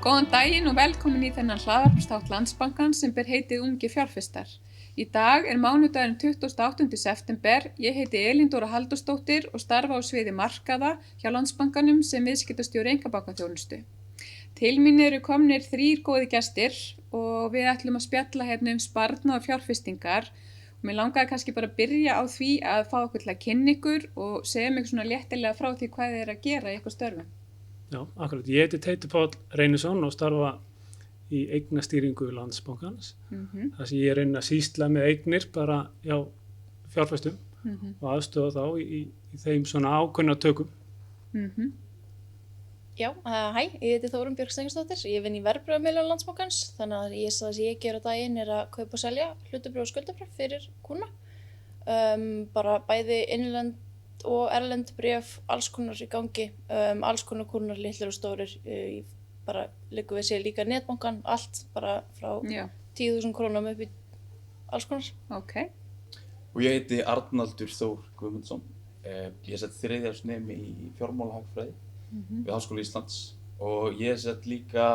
Góðan daginn og velkomin í þennan hlaðvarpsþátt Landsbankans sem ber heitið Ungir fjárfestar. Í dag mánudagurinn 28. september. Ég heiti Elín Dóra Halldórsdóttir og starfa á sviði markaða hjá Landsbankanum sem viðskiptastjóri einkabankaþjónustu. Til mín eru komnir 3 góðir gestir og við ætlum að spjalla hérna sparnað og fjárfestingar. Mér langaði kannski bara að byrja á því að fá okkur til að kynna ykkur og segja mig svona léttilega frá því hvað þið að gera í ykkur störfum. Já, akkurat. Ég heiti Teitur Páll Reynisson og starfa í eignastýringu Landsbankans. Það sem ég reyni að sýsla með eignir bara hjá fjárfestum og aðstoða þá í þeim svona ákveðna tökum. Já, hæ, ég heiti Þórunn Björk Steinsdóttir, ég vinn í verðbréfamiðlun Landsbankans, þannig að það sem ég gera á daginn að kaupa og selja hlutabréf og skuldabréf fyrir kúnna. Bara bæði innlend og erlend bréf, alls konar í gangi, alls konar kúnnar, litlir og stórir, bara liggur við sér líka netbankan, allt bara frá 10.000 krónum upp í alls konar. Ok. Og ég heiti Arnaldur Þór Guðmundsson, ég er 3. ársnemi í fjármálahagfræði við Háskóla Íslands og ég er líka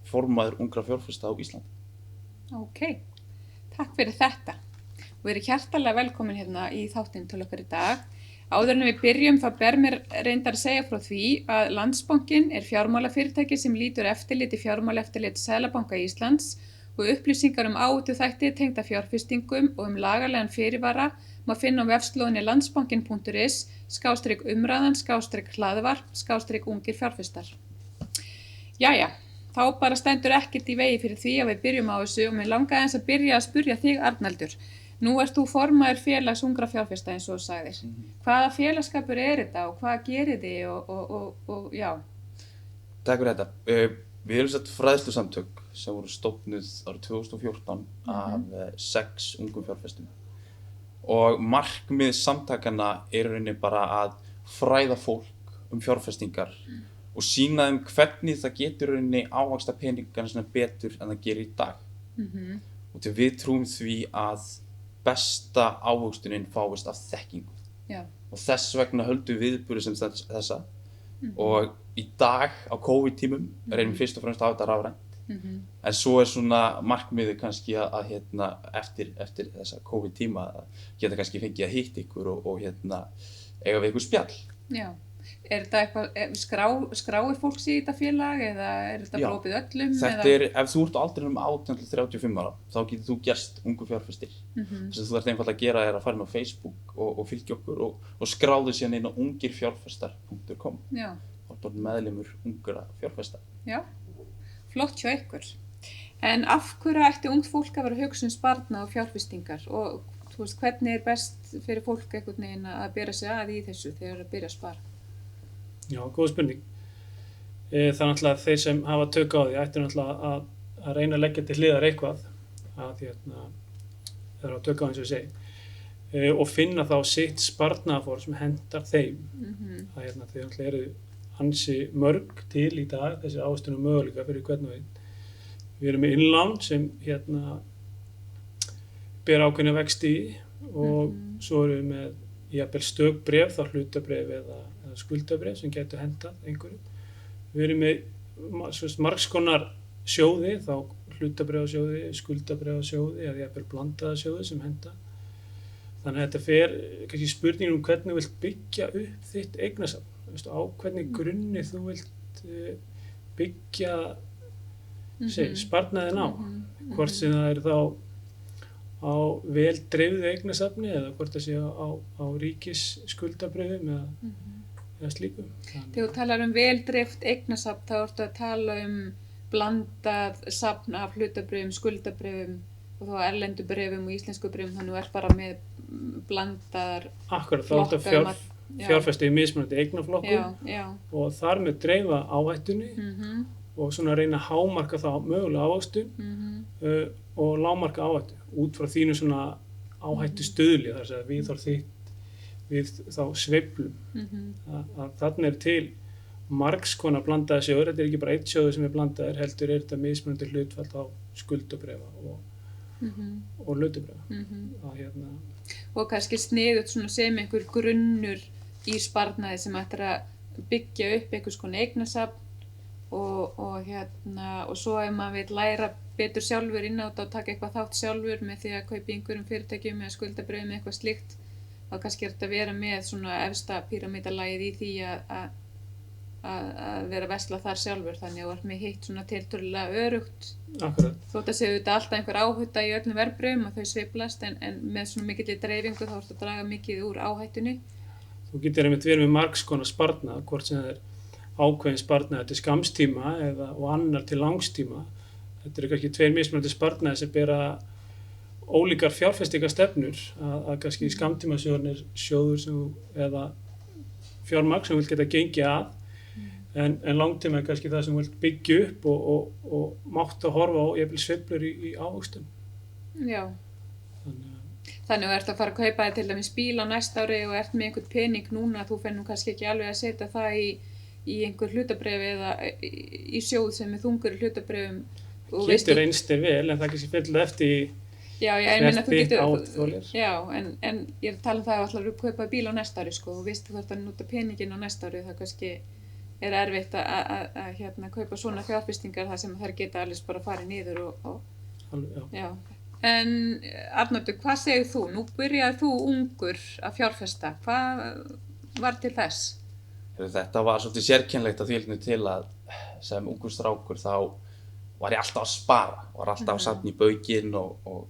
formaður ungra fjárfesta á Íslandi. Ok, takk fyrir þetta. Og við erum hjartalega velkomin hérna í þáttinn til okkar í dag. Áður en við byrjum þá ber mér reyndar að segja frá því að Landsbankinn fjármálafyrirtæki sem lýtur eftirliti fjármálaeftirlits Seðlabanka Íslands og upplýsingar áhættuþætti tengda fjárfestingum og lagalegan fyrirvara má finna á vefslóðinni landsbankinn.is/umræðan/hlaðvarp/ungir fjárfestar. Jæja, þá bara stendur ekkert í vegi fyrir því að við byrjum á þessu og mér langaði eins að byrja að spyrja þig, Arnaldur. Nú ert þú formaður félags ungra fjárfesta eins og þú sagðir. Hvaða félagskapur þetta og hvað gerir þið og já? Takk fyrir þetta. Við erum fræðslusamtök sem voru stofnuð árið 2014 af 6 ungum fjárfestum. Og markmið samtakanna rauninni bara að fræða fólk fjárfestingar og sýna þeim hvernig það getur rauninni ávaxta peningana betur en það gerir í dag. Og til við trúum því að besta ávöxtunin fáist af þekkingu. Já. Og þess vegna höldum við viðburði sem þessa og í dag á COVID-tímum reynum fyrst og fremst að hafa þetta rafrænt. En svo svona markmiðið kannski að eftir þessa COVID-tíma að geta kannski fengið að hitta ykkur og eiga við ykkur spjall. Já. Þetta eitthvað, skráir fólk sig í þetta félag eða þetta bara opið öllum? Þetta ef þú ert á aldrinum 18 til 35 ára, þá getur þú gerst ungur fjárfestir. Þess að þú ert einfaldlega að gera að fara inn á Facebook og fylgja okkur og skráðu síðan inn á ungirfjárfestar.com. Já. Og bara meðlimur ungra fjárfesta. Já, flott hjá ykkur. En af hverju ætti ungt fólk að vera að hugsa sparnað og fjárfestingar og þú veist, hvernig best fyrir fólk einhvern veginn að bera sig að í þessu þegar að byrja að spara? Já, góð spurning. Það náttúrulega þeir sem hafa tök á því ættu náttúrulega að reyna að leggja til hliðar eitthvað að þeir hafa tök á eins og ég segi og finna þá sitt sparnaðarform sem hendar þeim. Að þeir náttúrulega eru ansi mörg til í dag, þessi ávöxtunum möguleika fyrir hvern og einn. Við erum með innlán sem ber ákveðna vexti í og svo erum við með jafnvel stökbréf, þá hlutabréf eða skuldabréf sem getur hendað einhverjum. Við erum með margs konar sjóði, þá hlutabréfasjóði, skuldabréfasjóði eða jafnvel blandaða sjóði sem henda. Þannig að þetta fer kannski spurningin hvernig þú vilt byggja upp þitt eignasafn. Á hvernig grunni þú vilt byggja sparnaðinn á. Hvort sem það þá á vel dreifðu eignasafni eða hvort það sé á ríkis skuldabréfum eða slíkum. Þegar þú talar vel dreift eignasafn þá ertu að tala blandað safn af hlutabréfum, skuldabréfum og þá erlendu bréfum og íslensku bréfum, þannig að þú bara með blandaðar Akkurat, þá ertu að fjárfesta í mismunandi eignaflokkum og þar með dreifa áhættunni og svona reyna að hámarka þá mögulega ávöxtun og lágmarka áhættu út frá þínu svona áhættu stöðli þar sem viðhorf þitt við þá sveiflum. Að þarna til margs konar blandaða sjóður, þetta ekki bara einn sjóður sem blandaður, heldur þetta mismunandi hlutfall á skuldabréfa og hlutabréfa. Og kannski sniðugt sem einhver grunnur í sparnaði sem ættir að byggja upp einhvers konar eignasafn og svo ef maður vil læra betur sjálfur inn á þetta og taka eitthvað þátt sjálfur með því að kaupa í einhverjum fyrirtækjum eða skuldabréfum eða eitthvað slíkt, þá kannski þetta að vera með svona efsta píramídalagið í því að vera að versla þar sjálfur, þannig að þú ert með hitt svona tiltölulega örugt. Akkurat. Þótt að séu þetta alltaf einhver áhætta í öllum verðbréfum og þau sveiflast, en með svona mikilli dreifingu þá ertu að draga mikið úr áhættunni. Þú getur einmitt verið með margs konar sparnað, hvort sem það er ákveðin sparnaður til skamstíma og annar til langstíma. Þetta eru kannski tveir mismunandi sparnaðir sem bera ólíkar fjárfestingarstefnur, að kannski skamtímasjóðurinn er sjóður eða fjármagn sem þú vilt geta gengið að, en langtíma er kannski það sem þú vilt byggja upp og mátt að horfa á jafnvel sveiflur í ávöxtum. Já. Þannig að þú ert að fara að kaupa þér til dæmis bíl á næsta ári og ert með einhvern pening núna, þú fer nú kannski ekki alveg að setja það í einhver hlutabréf eða í sjóð sem er þungur í hlutabréfum. Getur reynst þér vel, en það kannski fellur eftir átþolir. Já, en ég er að tala um það að ætlar að kaupa bíl á næsta ári, sko, þú veist þú ert að nota peningin á næsta ári, það kannski er erfitt að kaupa svona fjárfestingar þar sem þær geta alveg bara farið niður já. En Arnoddur, hvað segir þú? Nú byrjaði þú ungur að fjárfesta. Hvað var til þess? Þetta var svolítið sérkennilegt að því til að sem ungur strákur þá var ég alltaf að spara, var alltaf að safna í baukinn og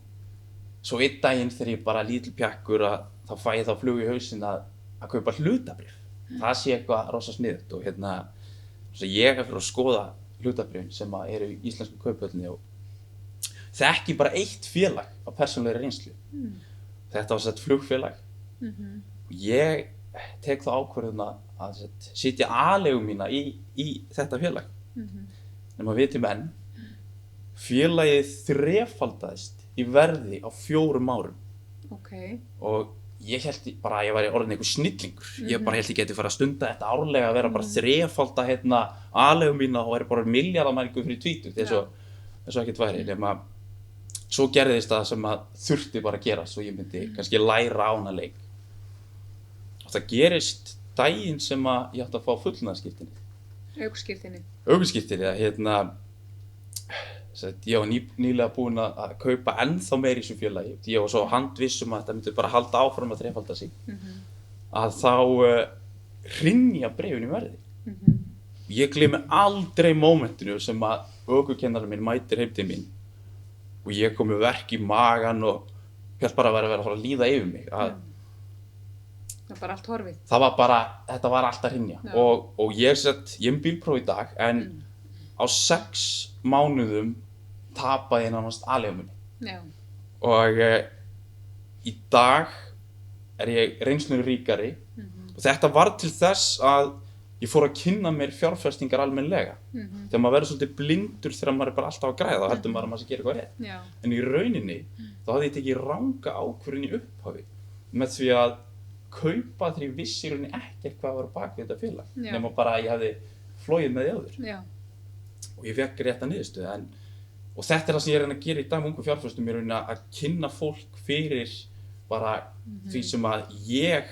svo einn daginn þegar ég bara lítill pjakkur þá fæ ég þá flug í hausinn að kaupa hlutabréf. Það sé eitthvað rosa sniðugt og svo ég hef fyrir að skoða hlutabréfin sem eru í íslensku kauphöllinni og þekki bara eitt félag á persónulegri reynslu. Þetta var sett flugfélag. Og ég tek þá ákvörðun að setja aleigu mína í þetta félag. En maður viti menn, félagið þrefaldaðist í verði á 4 árum. Okay. Og ég held bara að ég væri orðinn einhver snillingur. Ég bara held ég geti farið að stunda þetta árlega að vera bara þrefalda aleigu mína og væri bara milljarðamæringu fyrir tvítugt eins og ekkert væri. Nema svo gerðist það sem að þurfti bara að gera svo ég myndi kannski læra á hana leik. Og það gerist daginn sem að ég átti að fá fullnaðarskírteini. Ökuskírteini, ég var nýlega búinn að kaupa ennþá meira í þessu félagi. Ég var svo handviss að þetta myndi bara halda áfram að þrefalda sig. Að þá hrynja bréfin í verði. Ég gleymi aldrei mómentinu sem að ökukennarinn minn mætir heim til mín. Og ég kom með verk í magan og hélt bara að vera að fara að líða yfir mig. Það var bara allt horfið. Þetta var allt að hrynja. Og ég er með bílpróf í dag, en á 6 mánuðum tapaði ég nánast aleigu minni. Og í dag er ég reynslunni ríkari. Og þetta var til þess að ég fór að kynna mér fjárfestingar almennlega. Þegar maður verður svolítið blindur þegar maður er bara alltaf að græða, þá heldur maður að maður sé gera eitthvað rétt. En í rauninni, þá hafði ég tekið ranga ákvörðun í upphafi með því að kaupa þegar ég vissi í rauninni ekkert hvað var á bak við þetta félag. Nema bara að ég hafði flogið með því áður. Og ég fekk rétta niðurstöðu. Og þetta er það sem ég er að gera í dag með ungu fjárfestum, í rauninni að kynna fólk fyrir bara því sem að ég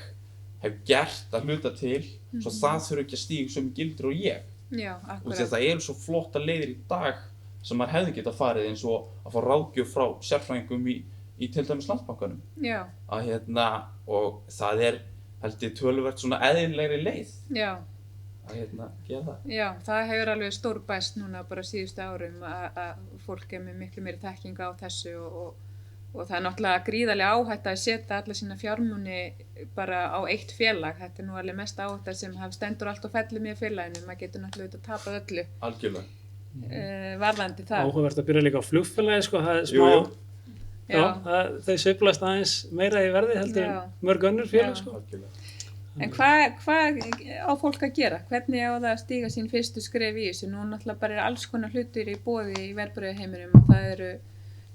hef gert að hluta til, svo það þurfi ekki að stíga sömu gildir og ég. Já, akkurat. Og það eru svo flotta leiðir í dag sem maður hefði getað farið eins og að fá ráðgjöf frá sérfræðingum í til dæmis Landsbankanum. Já. Og það er held ég töluvert svona eðlilegri leið. Já. Að gera það. Já, það hefur alveg stórbæst núna bara síðustu árum að fólk er með miklu meiri þekkingu á þessu og það er náttúrulega gríðarlega áhætta að setja alla sína fjármuni bara á eitt félag. Þetta er nú alveg mest áhætta sem stendur allt og fellur með félaginu. Maður getur náttúrulega tapað öllu. Algjörlega. Varðandi það. Áhugavert að byrja líka á flugfélagi, sko. Það er smá, þau sveiflast aðeins meira í verði heldur en mörg önnur félag, sko. Algjörlega. En hvað á fólk að gera? Hvernig á það að stíga sín fyrstu skref í þessu? Nú náttúrulega bara alls konar hlutir í boði í verðbréfaheiminum og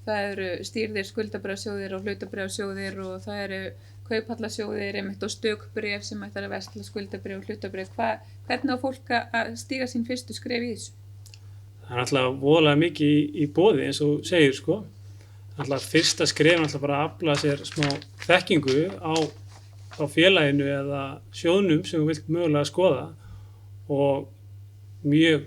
það eru stýrðir skuldabréfasjóðir og hlutabréfasjóðir og það eru kauphallasjóðir einmitt og stökkbréf sem ætlar að versla skuldabréf og hlutabréf. Hvernig á fólk að stíga sín fyrstu skref í þessu? Það er náttúrulega voðalega mikið í boði eins og segir, sko. Náttúrulega fyrsta skref náttúrulega bara að afla sér smá þekkingu á félaginu eða sjóðnum sem þú vilt mögulega skoða og mjög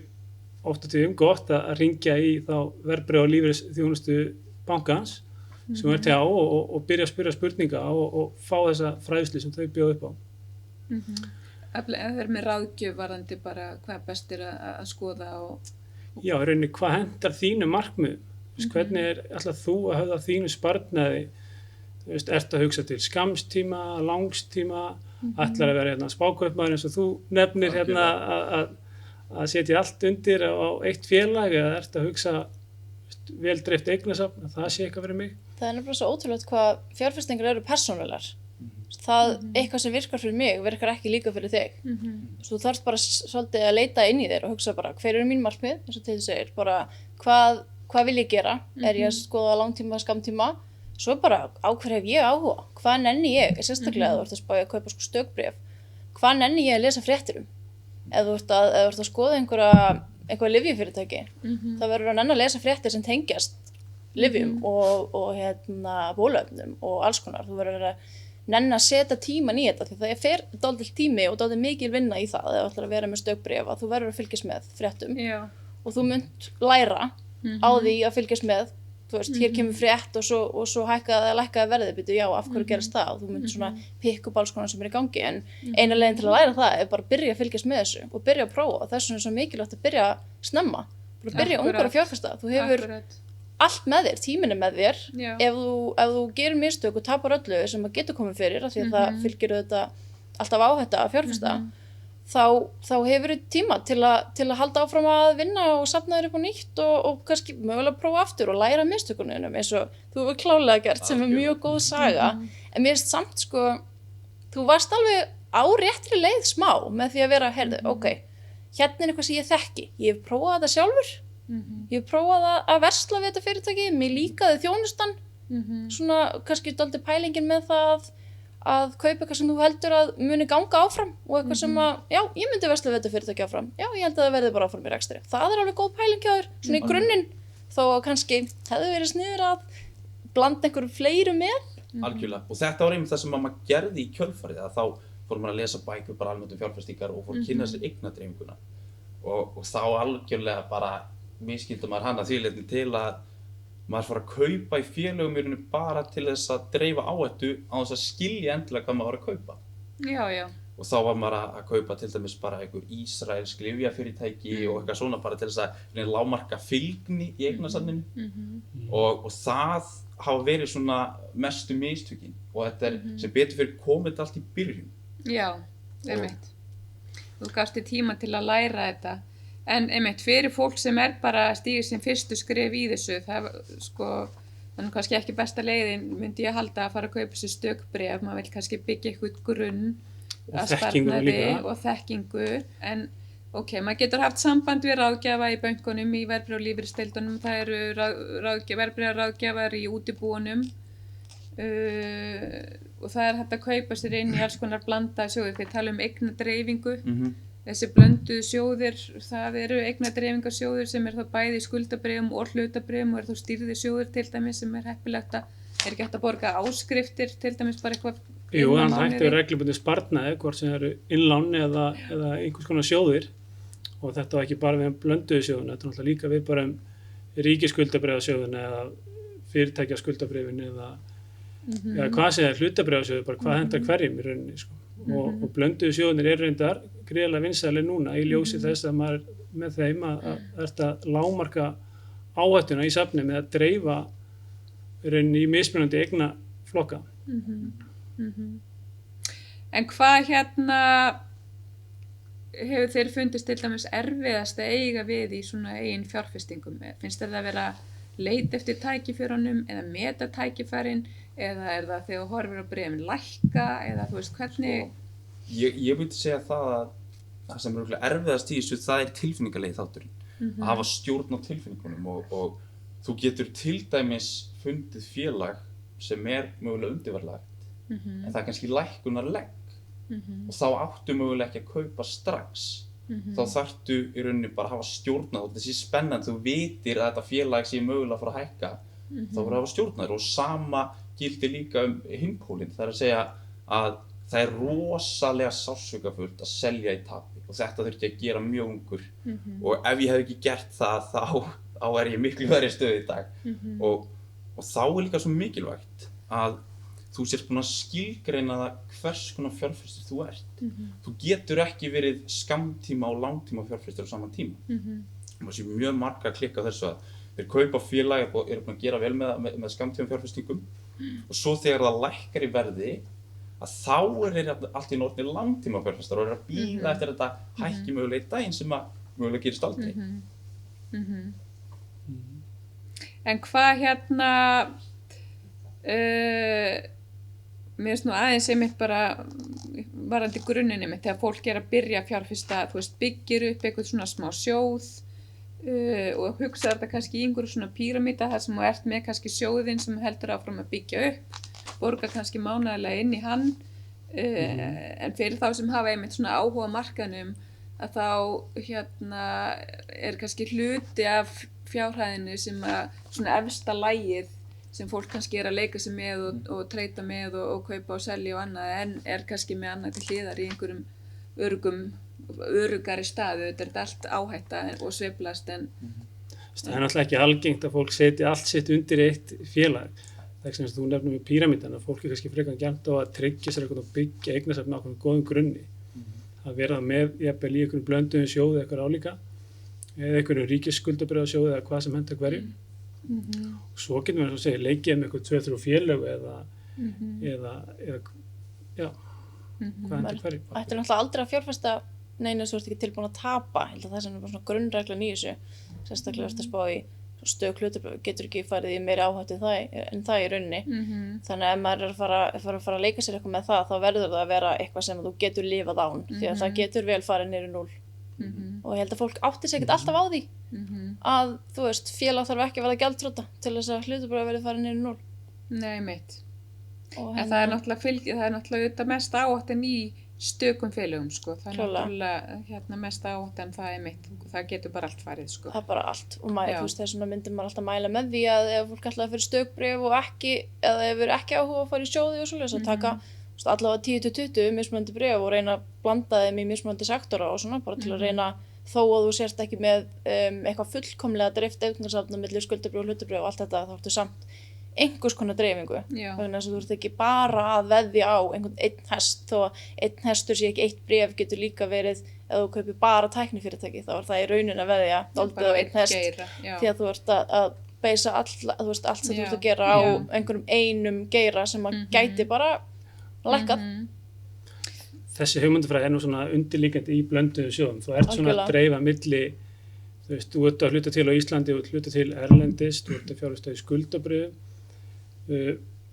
oft á tíðum gott að hringja í þá verðbréfa- og lífeyrisþjónustu bankans sem er til á og byrja að spyrja spurninga og fá þessa fræðslu sem þau bjóða upp á. Það er með ráðgjöf varðandi bara hvað best er að skoða og... Já, í rauninni, hvað hendar þínu markmiðum? Hvernig ætlað þú að höfða þínu sparnaði? Þú veist, ertu að hugsa til skamstíma, langstíma, ætlar að vera hérna spákaupmaður eins og þú nefnir hérna að setja allt undir á eitt félag eða ertu að hugsa vel dreift eignasafn, að það sé eitthvað fyrir mig? Það er nefnilega svo ótrúlegt hvað fjárfestingar eru persónulegar. Það eitthvað sem virkar fyrir mig virkar ekki líka fyrir þig. Svo þú þarft bara svolítið að leita inn í þér og hugsa bara hver eru mín markmið, eins og til þú segir, bara hvað vil ég gera? Er ég að skoða langtíma, skamtíma? Svo bara á hver hef ég áhuga? Hvað nenni ég? Sérstaklega ef þú ert að spá í að kaupa stökkbréf. Hvað nenni ég að lesa fréttir um? Ef þú ert að skoða einhver lyfjafyrirtæki, þá verður að nenni að lesa fréttir sem tengjast lyfjum og bóluefnum og alls konar. Þú verður að nenni að setja tíman í þetta því það fer dálítill tími og dálítið mikil vinna í það ef þú ætlar að vera með stökkbréf að þú verður að fylgjast með fréttum og þú munt læra á því að fylgjast með. Þú veist, hér kemur frétt og svo hækkaði eða lækkaði verðið, byrju, já, af hverju gerast það? Og þú myndir svona pikka upp alls konar sem er í gangi, en eina leiðin til að læra það er bara að byrja að fylgjast með þessu og byrja að prófa. Þess vegna er svo mikilvægt að byrja snemma, bara byrja ungur að fjárfesta. Þú hefur allt með þér, tíminn er með þér. Ef þú gerir mistök og tapar öllu sem að getur komið fyrir, af því að það fylgir auðvitað alltaf áhætta að fjárfesta, þá hefur þú tíma til að halda áfram að vinna og safna þér upp á nýtt og kannski mögulega prófa aftur og læra mistökunum eins og þú hefur klárlega gert sem er mjög góð saga. En mér finnst samt sko, þú varst alveg á réttri leið smá með því að vera, heyrðu, ok, hérna er eitthvað sem ég þekki. Ég hef prófað þetta sjálfur, ég hef prófað að versla við þetta fyrirtæki, mér líkaði þjónustan, svona kannski dálítið pælingin með það að kaupa eitthvað sem þú heldur að muni ganga áfram og eitthvað sem að, já, ég myndi versla við þetta fyrirtæki áfram, já, ég held að það verði bara áfram í rekstri. Það er alveg góð pæling hjá þér, svona í grunninn, þó að kannski hefði verið sniður að blanda einhverjum fleiru með. Algjörlega, og þetta var einmitt það sem maður gerði í kjölfarið, að þá fór maður að lesa bækur bara almennt fjárfestingar og fór að kynna sér eignadreifinguna og þá algjörlega bara misskildi maður hana því leyti til að maður fór að kaupa í félögum í rauninni bara til þess að dreifa áhættu á þess að skilja endilega hvað maður var að kaupa. Já. Og þá var maður að kaupa til dæmis bara einhver ísraelsk lyfjafyrirtæki og eitthvað svona bara til þess að lágmarka fylgni í eignasafninu. Og það hafa verið svona mestu mistökin og þetta er sem betur fyrir komið allt í byrjun. Já, einmitt. Þú gafst þér tíma til að læra þetta. En einmitt, fyrir fólk sem er bara að stíga sem fyrstu skref í þessu, það er kannski ekki besta leiðin, myndi ég halda að fara að kaupa sér stökkbréf, maður vil kannski byggja eitthvað grunn og þekkingu og þekkingu, en ok, maður getur haft samband við ráðgjafa í bönkunum, í verðbréfa- og lífeyrisdeildunum, það eru verðbréfaráðgjafar í útibúunum og það er hægt að kaupa sér inn í alls konar blandaða sjóði, þeir tala um eignadreifingu. Þessi blönduðu sjóðir, það eru eignadreifingarsjóðir sem er þá bæði í skuldabréfum og hlutabréfum og er þá stýrðir sjóðir til dæmis sem er heppilegt er ekki hægt að borga áskriftir til dæmis bara eitthvað. Jú, þannig að hægt reglubundið sparnaði, hvort sem eru innlán eða einhvers konar sjóðir og þetta var ekki bara við blönduðu sjóðina, þetta er náttúrulega líka við bara ríkisskuldabréfasjóðina eða fyrirtækjaskuldabréfin eða hvað sem er hlutabréfasjóður, bara hvað hendar hverjum í rauninni sko. Og blönduðu sjóðinir eru reyndar gríðarlega vinsælir núna í ljósi þess að maður með þeim að lágmarka áhættuna í safni með að dreifa rauninni í mismunandi eignaflokka. En hvað hefur þeir fundist til dæmis erfiðast að eiga við í svona eigin fjárfestingum? Finnst þér það að vera leit eftir tækifærunum eða meta tækifærin eða er það þegar þú horfir á bréfin lækka eða þú veist hvernig? Ég myndi segja að það sem er erfiðast í þessu það er tilfinningalegi þátturinn. Að hafa stjórn á tilfinningunum og þú getur til dæmis fundið félag sem er mögulega undirverðlagt en það er kannski lækkunarlegg og þá áttu mögulega ekki að kaupa strax. Þá þarftu í rauninni bara að hafa stjórn á þetta sé spennandi, þú vitir að þetta félag sé mögulega að fara að hækka þá verður að hafa stjórn á þér og sama gildir líka hinpólinn, það er að segja að það er rosalega sársaukafullt að selja í tapi og þetta þurfti ég að gera mjög ungur og ef ég hef ekki gert það þá ég miklu verri stöðu í dag og þá líka svo mikilvægt að þú sért búin að skilgreina það hvers konar fjárfestir þú ert. Þú getur ekki verið skammtíma og langtíma fjárfestir á saman tíma. Það sé mjög marga að klikka á þessu að þeir kaupa félag og eru búin að gera vel með skammtíma fjárfestingum og svo þegar það lækkar í verði að þá þeir allt í orðnir langtíma fjárfestar og eru að bíða eftir þetta hækki mögulega í daginn sem að mögulega gerist aldrei. En hvað mér finnst nú aðeins einmitt bara varðandi grunninn einmitt þegar fólk að byrja að fjárfesta, þú veist, byggir upp eitthvað svona smá sjóð og hugsa þetta kannski í einhverju svona píramída þar sem þú ert með kannski sjóðinn sem heldur áfram að byggja upp, borga kannski mánaðarlega inn í hann en fyrir þá sem hafa einmitt svona áhuga á markaðnum að þá kannski hluti af fjárhæðinu sem að svona efsta lagið sem fólk kannski að leika sig með og treyta með og kaupa og selja og annað en kannski með annað til hliðar í einhverjum öruggari staðu, þetta allt áhætta og sveiflast en það náttúrulega ekki algengt að fólk setji allt sitt undir eitt félag. Það sem þú nefnir með píramídana, fólk kannski frekar gjarnt á að tryggja sér eitthvað og byggja eignasafn á einhverjum góðum grunni. Að vera með jafnvel í einhverjum blönduðum sjóði eitthvað álíka eða einhverjum ríkisskuldabréfasjóði eða hvað sem hentar hverju. Og svo getur maður að segja leikið með eitthvað 2-3 félög eða hvað hentar hverju. Ættir náttúrulega aldrei að fjárfesta neina svo ekki tilbúin að tapa. Ég held að það sem bara svona grunnreglan í þessu, sérstaklega að spá í stök hlutabréf getur ekki farið í meiri áhættu en það í rauninni. Þannig að ef maður að fara að leika sér eitthvað með það, þá verður það að vera eitthvað sem þú getur lifað án, því að það getur vel farið niður í 0. Og ég held að fólk átti sig ekkert alltaf á því að, þú veist, félag þarf ekki að verða gjaldþrota til þess að hlutabréf verði farið niður í 0. Nei, mitt. En það náttúrulega auðvitað mest áhættan í stökum félögum, sko. Það náttúrulega mest áhættan það mitt. Það getur bara allt farið, sko. Það bara allt. Og þú veist, þess vegna myndir maður alltaf mæla með því að ef fólk ætlaði að fyrir stökbréf og ekki, eða ef ekki áhuga að fara í sjóði og svoleiðis að taka allavega 10-20 mismunandi bréf og reyna að blanda þeim í mismunandi sektora og svona, bara til að reyna þó að þú sért ekki með eitthvað fullkomlega dreift eignasafn á milli skuldabréf og hlutabréf og allt þetta, þá ertu samt einhvers konar dreifingu. Þannig að þú ert ekki bara að veðja á einhvern einn hest, þó að einn hestur sé ekki eitt bréf getur líka verið ef þú kaupir bara tæknifyrirtæki, þá það í rauninni að veðja dálítið á einn hest því að þú ert að beisa allt sem þú ert að gera á einhverjum einum geira sem að gæti bara lækkað. Þessi hugmyndafræði nú svona undirliggjandi í blönduðum sjóðum. Þú ert svona að dreifa milli, þú veist, þú ert að hluta til á Íslandi, þú ert að hluta til erlendis, þú ert að fjárfesta í skuldabréfum.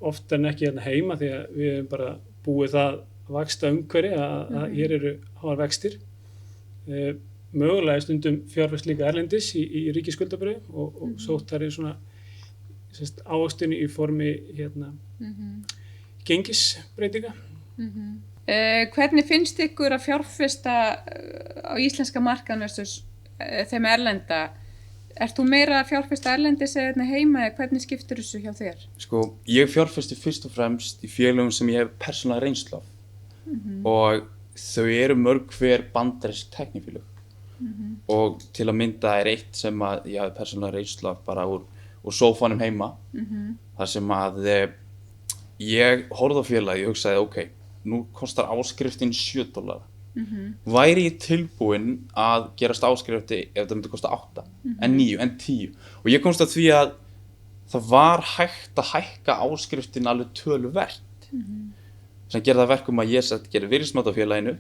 Oftar en ekki hérna heima því að við hefum bara búið það vaxta umhverfi að hér eru háar vextir. Mögulega stundum fjárfest líka erlendis í ríkisskuldabréfum og sótt þar svona ávöxtun í formi gengisbreytinga. Hvernig finnst ykkur að fjárfesta á íslenska markaðnum versus þeim erlenda? Ert þú meira að fjárfesta erlendis eða heima eða hvernig skiptir þessu hjá þér? Sko, ég fjárfesti fyrst og fremst í félögum sem ég hef persónulega reynslu af og þau eru mörg hver bandarísk tæknifélög og til að mynda eitt sem að ég hef persónulega reynslu af bara úr sófanum heima þar sem að ég horfði á félagið og ég hugsaði, ok, nú kostar áskriftin $7. Væri ég tilbúinn að gerast áskrifti ef það myndi kosta 8, en 9, en 10 og ég komst að því að það var hægt að hækka áskriftin alveg töluvert sem gerði það verkum að ég gerði virðismat á félaginu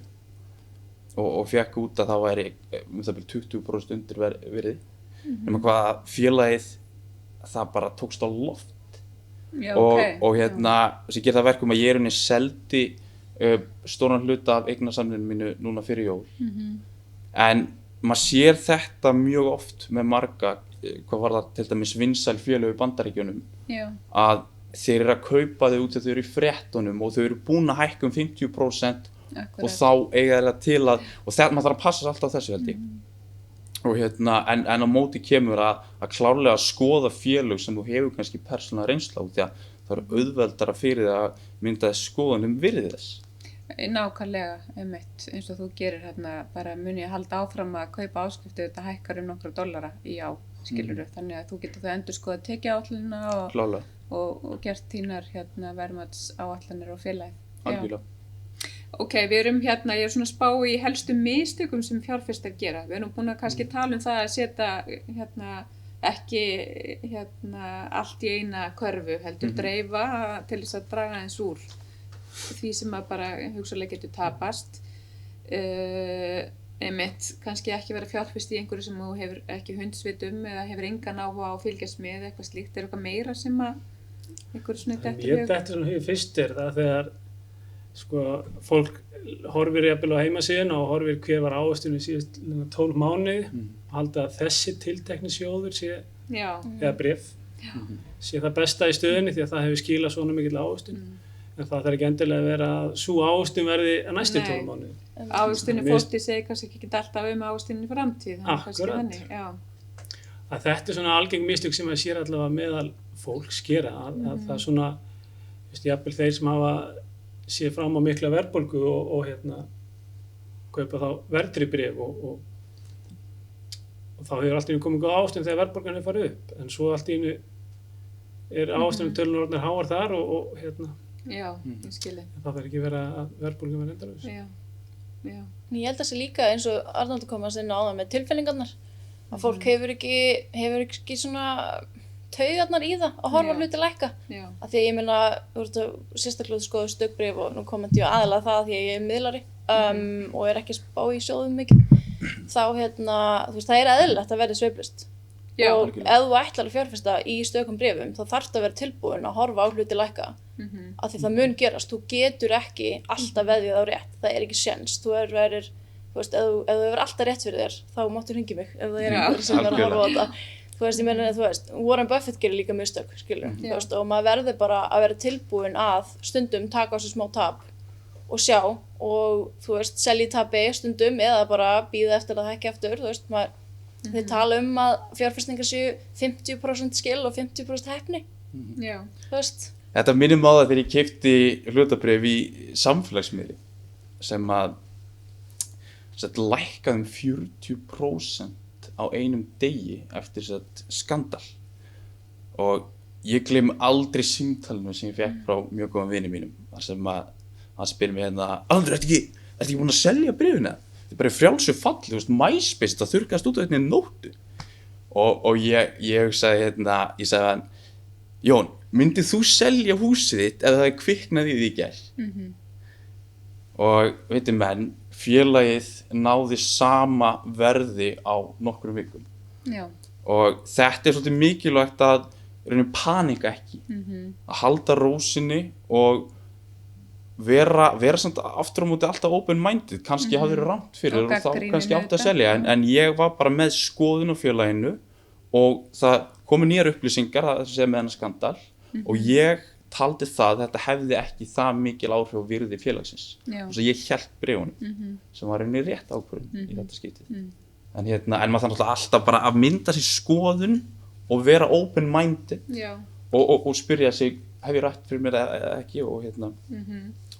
og fekk út að það væri 20% undir virði nema hvað félagið það bara tókst á loft og sem gerði það verkum að ég seldi stóran hluta af eignasafninu mínu núna fyrir jól en maður sér þetta mjög oft með marga hvað var það til dæmis vinsæl félög í Bandaríkjunum að þeir eru að kaupa þau út þegar þau eru í fréttunum og þau eru búin að hækka 50% og þá eiga þeir til að og þetta maður þarf að passa alltaf á þessu held ég og en á móti kemur að klárlega skoða félög sem þú hefur kannski persónulega reynslu á því að það eru auðveldara fyrir það að mynda skoðunum virði þess. Nákvæmlega, einmitt, eins og þú gerir hérna, bara mun ég halda áfram að kaupa áskriftir, þetta hækkar nokkra dollara í ár, skilurðu, þannig að þú getur það endurskoðað tekjuáætlunina og gert þínar verðmatsáætlanir og félagið. Algjörlega. Ok, við erum ég er svona að spá í helstu mistökum sem fjárfestar gera. Við erum búin að kannski tala um það að setja ekki allt í eina körfu, heldur dreifa til þess að draga eins úr því sem að bara hugsanlega getur tapast. Einmitt, kannski ekki vera fjárfest í einhverju sem þú hefur ekki hundsvit eða hefur engan áhuga á að fylgjast með eitthvað slíkt. Eitthvað meira sem að einhverju svona dettur í hug? Mér dettur svona hug fyrst það þegar fólk horfir jafnvel á heimasíðuna og horfir hver var ávöxtunin síðust 12 mánuði halda að þessi tiltekni sjóður sé, eða bréf, sé það besta í stöðunni því að það hefur skilað svona mikill ávöxtun. En það þarf ekki endilega að vera að sú ávöxtun verði að næstu 12 mánuði. Ávöxtunin fórti segir kannski ekki alltaf ávöxtunin í framtíð. Akkurat. Að þetta svona algeng mistök sem að sér allavega meðal fólks gera að það svona, jafnvel þeir sem hafa séð fram á mikla verðbólgu og kaupa þá verðtryggð bréf og þá hefur allt í einu komið góð ávöxtun þegar verðbólgan hefur farið upp. En svo allt í einu ávöxtunartölurnar orðnar háar þar og Já, ég skil þig. Það þarf ekki vera að verðbólgan verði endalaus. Já. Ég held að það sé líka eins og Arnaldur komast inn á það með tilfinningarnar. Að fólk hefur ekki svona taugarnar í það að horfa hluti lækka. Af því að ég meina, sérstaklega skoðu stökkbréf og nú kommenti ég aðalega það því að ég miðlari og er ekki að spá í sjóðum mikið. Þá það er eðlilegt að verði sveiflust. Og ef þú ætlar að fjárfesta í stökkum bréfum þá þarftu að vera tilbúin að horfa á hluti lækka. Af því það mun gerast, þú getur ekki alltaf veðjað á rétt, það er ekki séns. Þú verður, ef þú hefur alltaf rétt fyrir þér, þá máttu hringja mig ef það er einhver sem er að horfa á þetta. Ég meina, Warren Buffett gerir líka mistök, skilur. Og maður verður bara að vera tilbúin að stundum taka á sig smá tap og sjá og selja í tapi stundum eða bara bíða eftir að hækka aftur, þeir tala að fjárfestingar séu 50% skil og 50% heppni. Þetta minnir á það þegar ég keypti hlutabréf í samfélagsmiðli sem að lækkaði 40% á einum degi eftir skandal og ég gleymi aldrei símtalinu sem ég fekk frá mjög góðum vini mínum þar sem að hann spyr mig Arnaldur, ertu ekki búin að selja bréfina? Þetta er bara frjálsu falli, MySpace, það þurrkast út á einni nóttu og ég sagði ég sagði hann, Jón, myndið þú selja húsið þitt ef það kviknaði í því í gær? Og veitir menn, félagið náði sama verði á nokkrum vikum. Og þetta er svolítið mikilvægt að panika ekki, að halda rósinni og vera samt aftur á móti alltaf open-minded, kannski hafði verið rangt fyrir og þá kannski átti að selja, en ég var bara með skoðun á félaginu og það komu nýjar upplýsingar, það sem með þennan skandal og ég taldi það þetta hefði ekki það mikil áhrif á virði félagsins. Þess að ég hélt bréfunum sem var einnig rétt ákvörðun í þetta skiptið. En maður þarf alltaf bara að mynda sér skoðun og vera open-minded og spyrja sig, hef ég rætt fyrir mér eða ekki og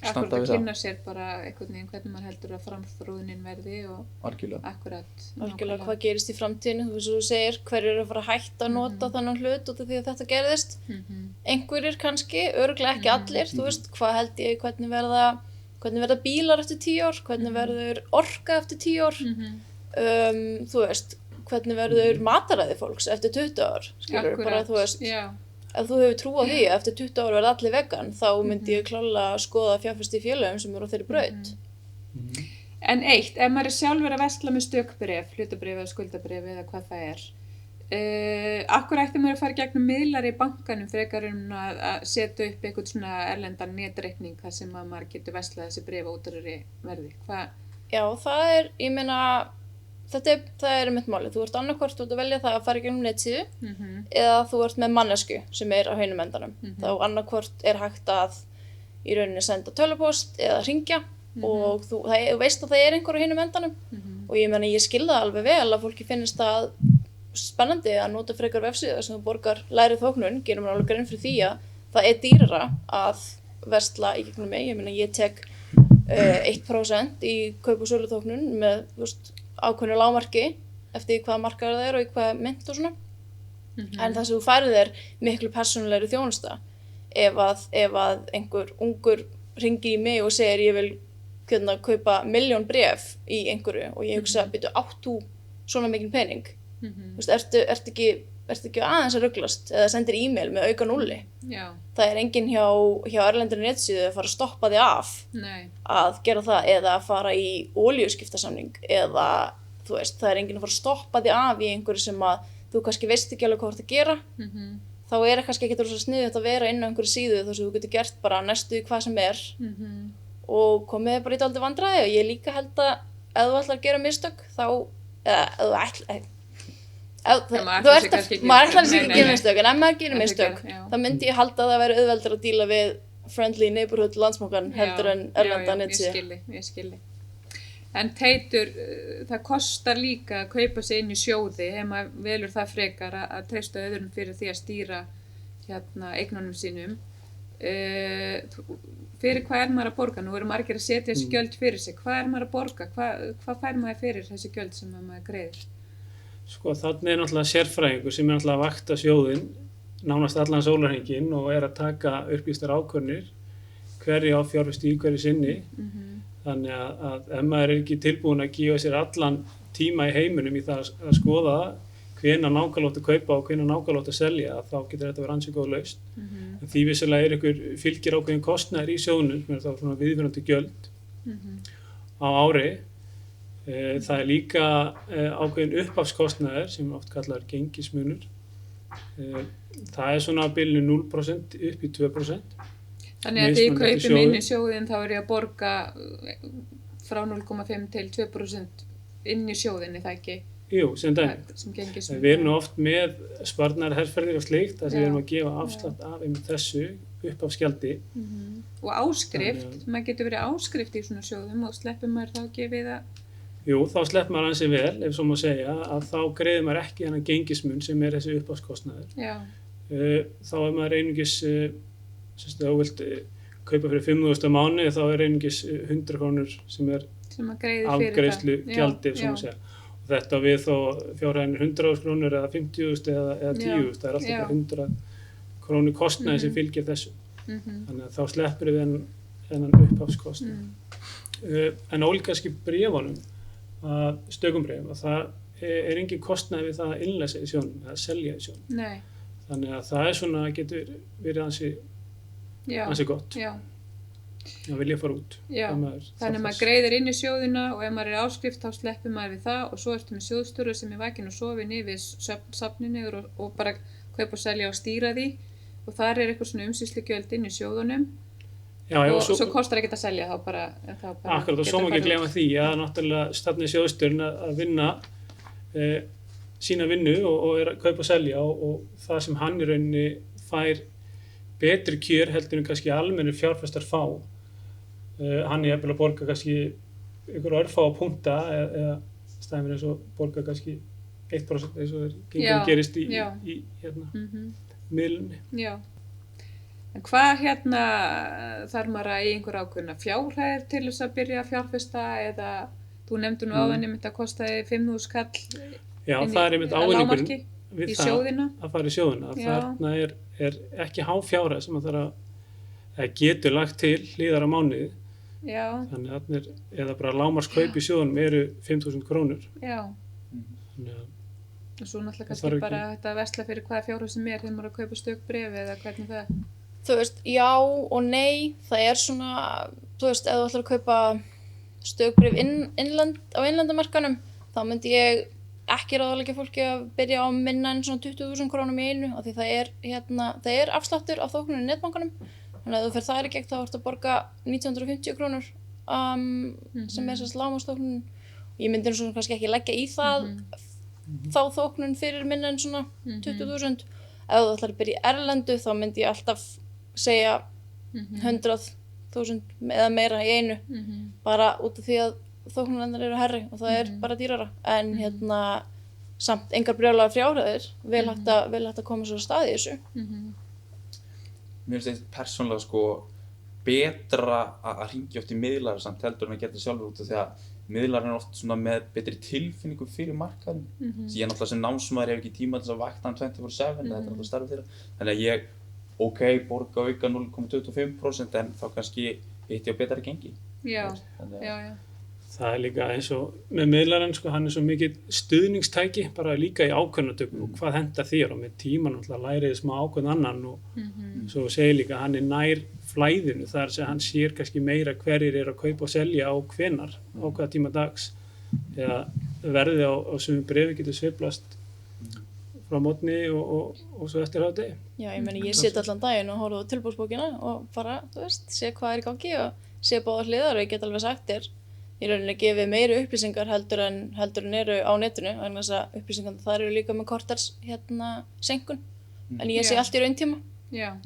Akkurat að kynna sér bara einhvern veginn hvernig maður heldur að framþróunin verði og akkurat hvað gerist í framtíðinu, þú segir hverjir eru að fara að hætta að nota þannig hlut út af því að þetta gerðist. Einhverjir kannski, örugglega ekki allir, hvað held ég, hvernig verða bílar eftir 10 ár, hvernig verður orka eftir 10 ár, hvernig verður mataræði fólks eftir 20 ár, skilur, bara ef þú hefur trú á því að eftir 20 ár verða allir vegan, þá myndi ég klárlega skoða fjárfesta í félögum sem eru á þeirri braut. En ef maður er sjálfur að versla með stökkbréf, hlutabréf eða skuldabréf eða hvað það er, af hverju ætti maður að fara gegnum miðlar í bankanum frekar að setja upp eitthvað svona erlendan netreikning þar sem að maður getur verslað þessi bréf út úr verði? Já, það er, ég meina, það er mitt máli. Þú ert annarkvort út að velja það að fara gegnum netsíðu eða þú ert með mannesku sem er á hinum endanum. Þá annarkvort er hægt að í rauninni senda tölvupóst eða hringja og þú veist að það er einhver á hinum endanum og ég meina ég skil það alveg vel að fólki finnst það spennandi að nota frekar vefsíðu sem þú borgar lægri þóknun, gerum við alveg grein fyrir því að það er dýrara að versla í gegnum mig. Ég meina ég tek 1% í kaup- og söluþóknun með ákveðnu lágmarki eftir hvaða markaður það er og í hvaða mynt og svona. En það sem þú færið miklu persónulegri þjónusta. Ef að einhver ungur hringir í mig og segir ég vil kaupa 1.000.000 bréf í einhverju og ég hugsa, átt þú svona mikinn pening? Ertu ekki aðeins að ruglast eða sendir e-mail með auka 0? Já. Það er enginn hjá erlendri netsíðu að fara að stoppa þig af að gera það eða að fara í olíuskiptasamning eða það er enginn að fara að stoppa þig af í einhverju sem að þú kannski veist ekki alveg hvað þú ert að gera. Þá er kannski ekki rosa sniðugt að vera inn á einhverju síðu þar sem þú getur gert bara næstu hvað sem er og komið bara í dálítið vandræði og ég líka held að ef þú ætlar að gera mistök þá maður ætlar sig ekki að gera mistök en ef maður gerir mistök þá myndi ég halda að það væri auðveldur að díla við friendly neighborhood Landsbankann heldur en erlenda netsíðu. Ég skilji. En Teitur, það kostar líka að kaupa sig inn í sjóði ef maður velur það frekar að treysta öðrum fyrir því að stýra eignunum sínum. Fyrir hvað er maður að borga? Nú eru margir að setja þessi gjöld fyrir sig. Hvað er maður að borga? Hvað fær maður fyrir þessi gjöld sem maður greiðir? Sko, þannig náttúrulega sérfræðingur sem náttúrulega að vakta sjóðinn nánast allan sólarhringinn og að taka upplýstar ákvörðunir hverju á fjárfesti í hverju sinni. Þannig að ef maður er ekki tilbúin að gefa sér allan tíma í heiminum í það að skoða hvenær nákvæmlega átt að kaupa og hvenær nákvæmlega átt að selja, þá getur þetta verið ansi góð lausn. En því vissulega ykkur fylgir ákveðin kostnaður í sjóðnum, sem þá svona viðvirðandi gjöld á ári. Það er líka ákveðin upphafskostnaður sem oft kallar gengismunur. Það er svona á bilinu 0% upp í 2%. Þannig að því ég kaupi inn í sjóðinn þá er ég að borga frá 0,5 til 2% inn í sjóðinni, það ekki? Jú, sem dæmi. Við erum oft með sparnaðarherferðir og slíkt þar sem við erum að gefa afslátt af þessu upphafsgjaldi. Og áskrift, maður getur verið áskrift í svona sjóðum og sleppur maður þá ekki við að... Jú, þá sleppur maður ansi vel, ef svo má segja, að þá greiðir maður ekki þennan gengismun sem er þessi upphafskostnaður. Já. Þá er maður einungis ef þú vilt kaupa fyrir 5.000 á mánuði þá er einungis 100 krónur sem er afgreiðslu gjaldið, sem að segja. Og þetta við þó fjárhæðin 100.000 krónur eða 50.000 eða 10.000, það er alltaf 100 krónu kostnaði sem fylgir þessu. Þannig að þá sleppur við þennan upphafskostnað. En ólíka bréfunum, stökum bréfum, að það er engin kostnaði við það að innleysa í sjónum eða selja í sjónum. Nei. Þannig að það er svona, getur verið ansi gott. Já. að vilja fara út. Já, þannig að maður greiðir inn í sjóðina og ef maður er áskrift þá sleppir maður við það og svo ertu með sjóðstjóra sem er vakinn og sofin yfir safninu og bara kaupa og selja og stýra því og þar er eitthvað svona umsýslugjöld inn í sjóðunum. Já, og svo kostar ekkert að selja þá bara akkurat, og svo má ekki gleyma því að náttúrulega stafnir sjóðstjórinn að vinna sína vinnu og er að kaupa og selja og það sem hann í rauninni fær betri kjör heldur en kannski almennir fjárfestar fá. Hann er jafnvel að borga kannski ykkur örfá punkta eða stæmir eins og borga kannski 1% eins og gerist í miðlunni. Já. En hvað þarf maður að í einhver ákveðna fjárhæðir til þess að byrja að fjárfesta eða þú nefndir nú áðan einmitt að kostaði 5.000 kall Já, það er einmitt ávinningurinn við í sjóðina. Að fara í sjóðina. Þarna er ekki há fjárhæð sem að getur lagt til hliðar á mánuði. Já. Þannig að eða bara lágmarkskaup í sjóðunum eru 5.000 krónur. Já. Þannig að og svo náttúrulega kannski bara þetta að versla fyrir hvaða fjárhæð sem er þegar maður að kaupa stökkbréf eða hvernig það. Þú veist, já og nei, það er svona, þú veist, ef þú ætlar að kaupa stökkbréf á innlendamarkanum, þá myndi ég ekki ráðleggja fólki að byrja á minna en svona 20.000 krónum í einu, af því það er afsláttur af þóknunum í netbankanum, þannig að ef þú fer þar í gegn þá ertu að borga 1950 krónur sem er þess lágmarksþóknun. Ég myndi nú svona kannski ekki leggja í það þá þóknun fyrir minna en svona 20.000. Ef þú ætlar að byrja í erlendu þá myndi ég alltaf segja 100.000 eða meira í einu, bara út af því að þóknunarnir eru hærri og það er bara dýrara. En samt engar brjálaðar fjárhæðir, vel hægt að koma svo af stað í þessu. Mér finnst þetta persónulega betra að hringja oft í miðlara samt heldur en að geta sjálfur út af því að miðlarinn er oft svona með betri tilfinningu fyrir markaðinn. Því ég náttúrulega sem námsmaður hef ekki tíma til að vakta hann 24/7, þetta er náttúrulega starfið þeirra. Þannig að ég, borga auka 0,25% en þá kannski hitti á betri gengi. Já. Það er líka eins og með miðlarinn, sko, hann er svo mikið stuðningstæki, bara líka í ákvörðunartöku og hvað hentar þér og með tíman náttúrulega læriði smá ákvörðun annan og svo segir líka hann er nær flæðinu, þar sem hann sér kannski meira hverjir eru að kaupa og selja á hvenar, á hvaða tíma dags, eða verðið á sumum bréfi getur sveiflast frá morgni og svo eftir hádegi. Já, ég meni, ég sit allan daginn og horfa á tilboðsbókina og bara, þú veist, sé hvað er í gangi og sé báðar hliðar og ég get alveg sagt þér í rauninni gefið meiri upplýsingar heldur en eru á netinu, vegna þess að upplýsingarna þar eru líka með korters senkun, en ég sé allt í rauntíma.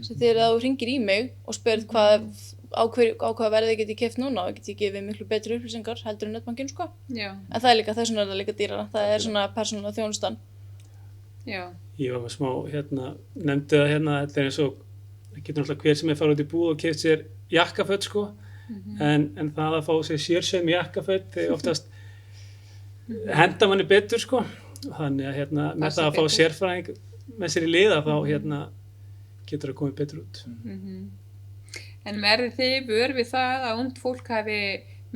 Svo þegar þú hringir í mig og spurð á hvað verði get ég keypt núna og get ég gefið miklu betri upplýsingar heldur en netbankinn, sko. En það er líka, þess vegna er það líka dýrara, það er svona persónulega þjónustan. Ég var með smá, nefndi það þetta er eins og, það getur náttúrulega hver sem er farið út í búð og keypt sér jakkaföt, sko. En það að fá sér sérsöm jakkaföt þegar oftast henda manni betur, sko. Þannig að með það að fá sérfræðing með sér í liða þá getur það komið betur út. En verðið þið vör við það að ungt fólk hafi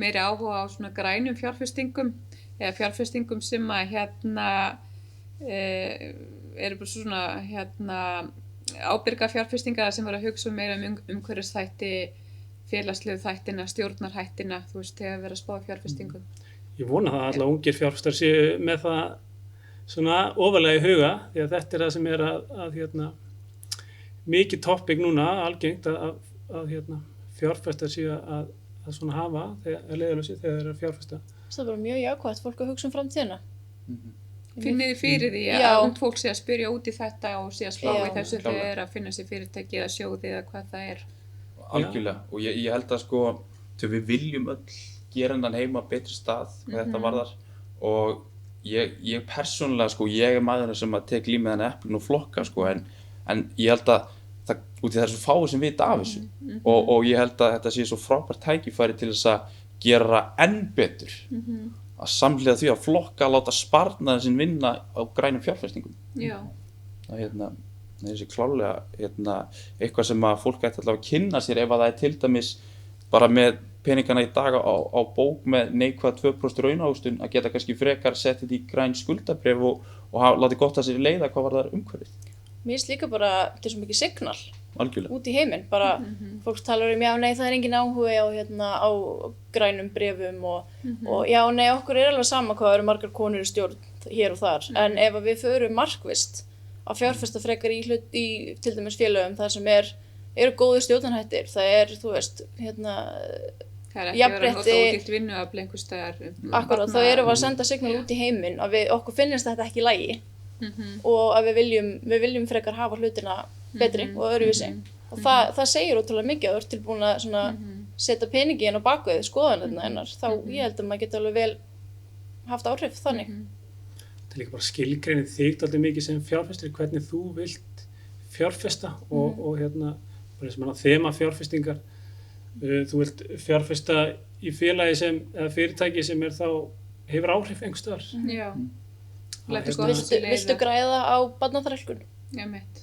meiri áhuga á svona grænum fjárfestingum eða fjárfestingum sem að eru bara svona ábyrga fjárfestingar sem var að hugsa meira umhverfisþætti, félagslegu þættina, stjórnarhættina, þú veist, þegar verið að spá fjárfestingum. Ég vona það að alla ungir fjárfestar séu með það svona ofarlega í huga, því að þetta er það sem er að mikið topic núna, algengt að fjárfestar séu að svona hafa leiðarljósi þegar þeir eru að fjárfesta. Það er bara mjög jákvætt fólk að hugsa um framtíðina. Finnið þið fyrir því að ungt fólk sé að spyrja út í þetta og sé að spá í þessu þegar þeir eru að finna sér fyrirtæki eða sjóði eða hvað það er? Algjörlega, og ég held að sko, við viljum öll gera hennan heima betri stað hvað þetta varðar og ég persónulega, sko, ég er maðurinn sem að tek límið henni eplin og flokka, sko, en ég held að það, út í þessu fáið sem vita af þessu og ég held að þetta sé svo frábært tækifæri til þess að gera enn betur að samhliða því að flokka að láta sparnaðinn sinn vinna á grænum fjárfestingum. Það þessi klárlega eitthvað sem að fólk ætti allavega að kynna sér ef að það er til dæmis bara með peningana í dag á bók með neikvæð 2% raunávöxtun að geta kannski frekar sett þetta í græn skuldabréf og láti gott að sér leiða hvað var það umhverfið. Mér finnst líka bara þetta er svo mikið signal út í heiminn, bara fólk talar já nei það er engin áhugi á grænum bréfum og já nei okkur er alveg sama hvað eru margar konur í stjórn hér og þar, en ef við förum markvisst að fjárfesta frekar í til dæmis félögum þar sem eru góðir stjórnarhættir, það þú veist, það er ekki verið að nota ódýrt vinnuafl einhvers staðar. Akkurat, þá erum við að senda signal út í heiminn að okkur finnst þetta ekki í lagi og að við viljum frekar hafa hlutina betri og öðruvísi. Og það segir ótrúlega mikið að þú ert tilbúin að setja peningi inn á bakvið skoðanirnar hennar, þá ég held að maður geti alveg vel haft áhrif þannig. Það er líka bara skilgreinið þig dálítið mikið sem fjárfestir, hvernig þú vilt fjárfesta og bara eins og þema fjárfestingar. Þú vilt fjárfesta í félagi eða fyrirtæki sem hefur áhrif einhvers staðar. Já. Viltu græða á barnaþrælkun? Já, mitt.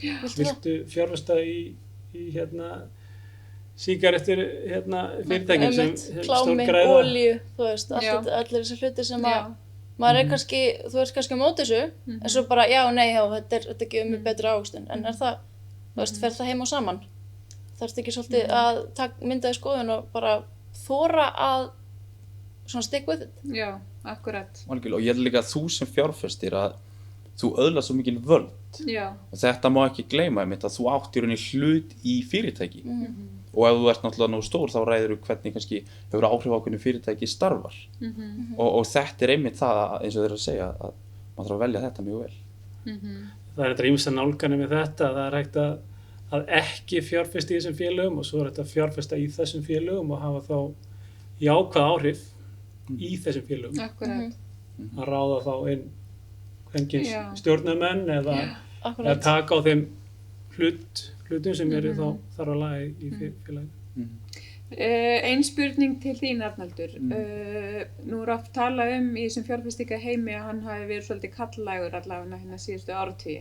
Viltu fjárfesta í sígarettur fyrirtækjum sem klámi, stórgræða? olíu, þú veist, allir þessar hluti sem að maður er kannski, þú ert kannski á móti þessu, en svo bara, þetta gefur mér betri ávöxtun, en er það, þú veist, fer það heim og saman? Þarftu ekki svolítið að mynda í skoðun og bara þora að svona stick with it? Já, akkurat. Og ég held líka að þú sem fjárfestir að þú öðlast svo mikil völd og þetta má ekki gleyma að þú átt í rauninni hlut í fyrirtæki og ef þú ert náttúrulega nógu stór þá ræður þú hvernig kannski hefur áhrif á hvernig fyrirtæki starfar og þetta er einmitt það eins og þeir að segja að maður þarf að velja þetta mjög vel. Það er þetta ýmsar nálganir með þetta, það er hægt að ekki fjárfesta í þessum félögum og svo er þetta að fjárfesta í þessum félögum og hafa þá jákvæð áhrif í þessum félögum. Akkurat. Að ráða þá inn kvenkyns stjórnarmenn eða taka á þeim hlutum sem eru þá þarf að laga í félaginu. Ein spurning til þín, Arnaldur. Nú er oft talað í þessum fjárfestingaheimi að hann hafi verið svolítið karllægur allavega hérna síðustu áratugi.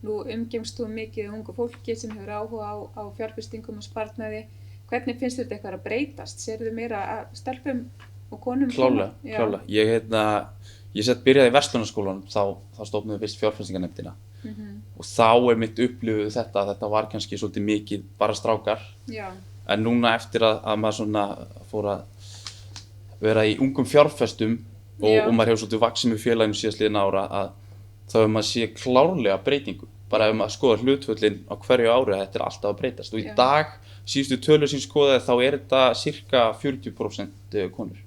Nú umgengst þú mikið ungu fólki sem hefur áhuga á fjárfestingum og sparnaði. Hvernig finnst þetta eitthvað að breytast? Sérðu meira að stelpum og konum? Klálega. Ég byrjaði í verslunarskólanum, þá stofnuðu fyrst fjárfestinganefndina. Og þá mitt upplifuð þetta að þetta var kannski svolítið mikið bara strákar. Já. En núna eftir að maður svona fór að vera í ungum fjárfestum og maður hefur svolítið vaxið með félaginu síðastliðin ára að þá hefur maður sé klárlega breytingu. Bara ef maður skoðar hlutföllin á hverju ári að þetta alltaf að breytast. Og í dag, síðustu tölur sem skoðaði, þá þetta cirka 40% konur.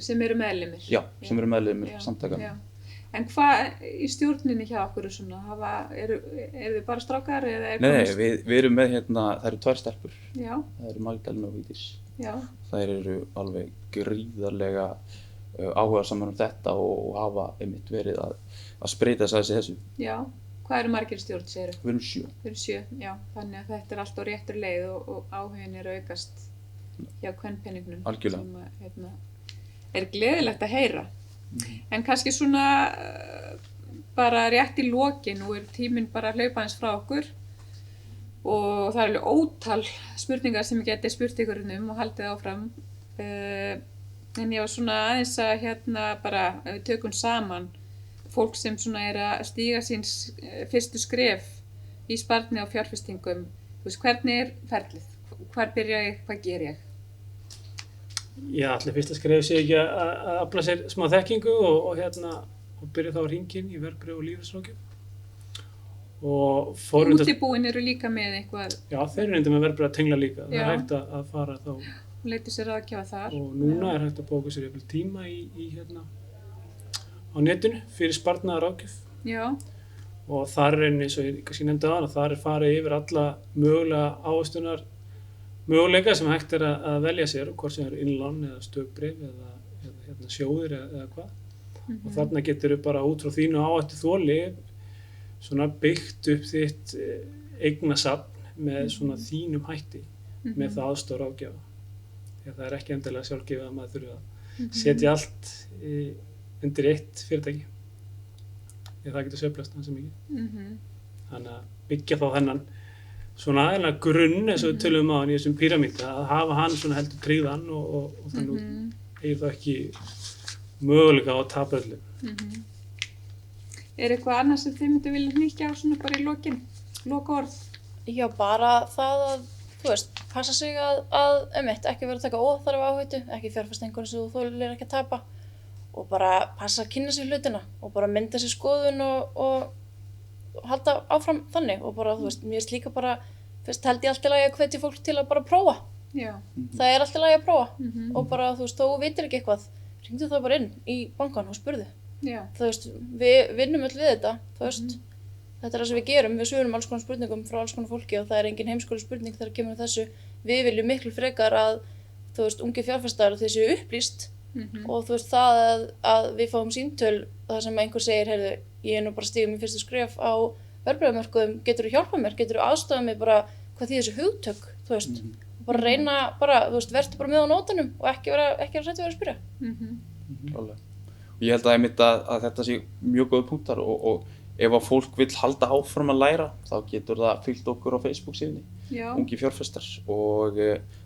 Sem eru meðlimir? Já, sem eru meðlimir samtakana. En hvað í stjórninni hjá okkur svona? Eru þið bara strákar? Nei, við erum með það eru 2 stelpur. Já. Það eru Magdalena og Vigdís. Já. Þær eru alveg gríðarlega áhugasamar þetta og hafa einmitt verið að spreyta þessu. Já. Hvað eru margir í stjórn, segirðu? Við erum 7. Við erum 7, já. Þannig að þetta alltaf réttur leið og áhugin að aukast hjá kvenpenningnum. Algjörlega. Sem gleðilegt að heyra. En kannski svona bara rétt í lokin, nú tíminn bara að hlaupa aðeins frá okkur og það alveg ótal spurningar sem ég geti spurt ykkur og haldið áfram. En ég var svona aðeins að bara við tökum saman fólk sem svona að stíga sín fyrstu skref í sparni og fjárfestingum. Hvernig ferlið? Hvar byrja ég? Hvað ger ég? Já, allir fyrsta skref sé ekki að afla sér smá þekkingu og byrja þá að hringin í verðbréf og lífeyrisráðgjöf. Útibúin eru líka með eitthvað? Já, þeir eru reyndar með verðbréf að tengla líka. Það hægt að fara þá. Leita sér ráðgjafa þar. Og núna hægt að bóka sér eitthvað tíma á netinu fyrir sparnaðarráðgjöf. Já. Og þar eins og ég kannski nefndi áðan að þar farið yfir alla mögulega ávöxtunar möguleika sem hægt að velja sér, hvort sem eru innlán eða stökkbréf eða sjóðir eða hvað. Og þarna getur bara út frá þínu áhættu þoli svona byggt upp þitt eignasafn með svona þínum hætti með það aðstoð ráðgjafa. Því að það ekki endilega sjálfgefið að maður þurfi að setja allt undir eitt fyrirtæki. Því það getur sveiflast ansi mikið. Þannig að byggja þá þennan svona aðeins grunn eins og við tölum á hann í þessum píramída að hafa hann svona heldur tryggðan og þannig eigið þá ekki möguleika á að tapa öllu. Eitthvað annað sem þið myndu vilja hnykkja á svona bara í lokin? Lokaorð? Já, bara það að, passa sig að ekki vera að taka óþarfa áhættu, ekki fjárfestingur sem þú þolir ekki að tapa og bara passa að kynna sér hlutina og bara mynda sér skoðun og halda áfram þannig og bara, mér finnst líka bara, held ég alltaf lagi að hvetja fólk til að bara prófa. Já. Það alltaf lagi að prófa og bara, þó þú vitir ekki eitthvað, hringdu það bara inn í bankann og spurðu. Já. Við vinnum öll við þetta, þetta það sem við gerum, við svörum alls konar spurningum frá alls konar fólki og það engin heimskóli spurning þegar kemur þessu. Við viljum miklu frekar að, ungi fjárfestar þeir séu upplýst og það að við fáum símtöl þar sem einhver segir, heyrðu, ég nú bara stígum í fyrstu skref á verðbréfamörkuðum, geturðu hjálpað mér, geturðu aðstofað mig bara hvað þýðir þessu hugtök, bara reyna, vertu bara með á nótunum og ekki vera hræddur að spyrja. Klálega. Og ég held að þetta sé mjög góð punktar og ef að fólk vill halda áfram að læra, þá getur það fylgt okkur á Facebook síðunni, Ungi fjárfestar og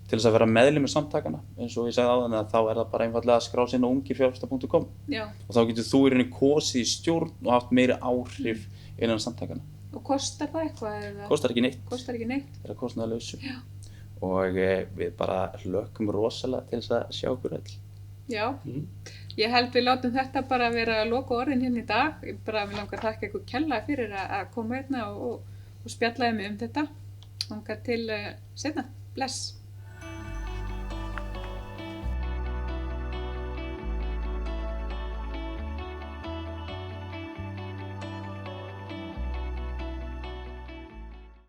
til þess að vera meðlimur samtakana, eins og ég sagði áðan að þá það bara einfaldlega að skrá sig inn á ungifjárfestar.com og þá getur þú í rauninni kosið í stjórn og haft meiri áhrif innan samtakana. Og kostar það eitthvað? Kostar ekki neitt. Kostar ekki neitt? Það er kostnaðarlausu. Og við bara hlökkum rosalega til þess að sjá okkur öll. Já, ég held við látum þetta bara vera lokaorðin hérna í dag. Mig langar að þakka ykkur kærlega fyrir að koma hérna og spjalla mig þetta. Langar til seinna. Bless.